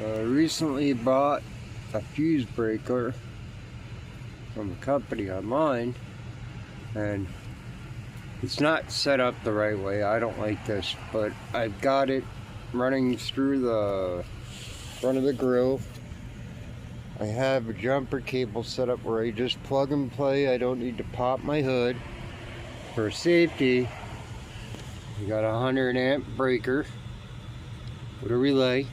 I recently bought a fuse breaker from a company online, and it's not set up the right way. I don't like this, but I've got it running through the front of the grill. I have a jumper cable set up where I just plug and play. I don't need to pop my hood. For safety, we got a 100 amp breaker with a relay.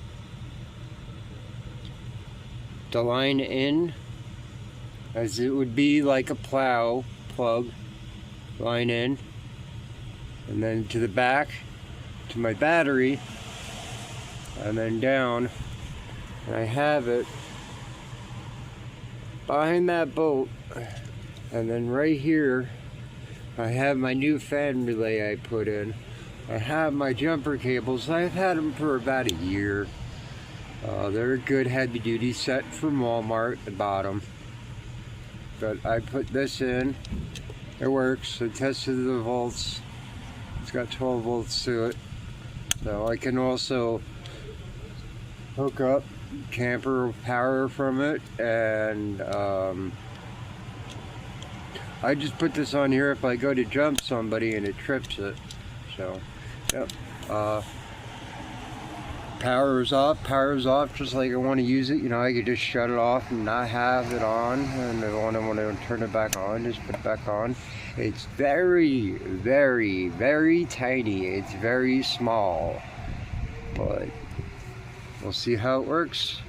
The line in, as it would be like a plow plug, line in, and then to the back to my battery, and then down. And I have it behind that boat, and then right here I have my new fan relay I put in. I have my jumper cables. I've had them for about a year. They're a good heavy duty set from Walmart at the bottom. But I put this in. It works. I tested the volts. It's got 12 volts to it. So I can also hook up camper power from it, and I just put this on here if I go to jump somebody and it trips it. So, yep. Power is off just like I want to use it. You know, I could just shut it off and not have it on, and then when I want to turn it back on, just put it back on. It's very, very, very tiny. It's very small, but we'll see how it works.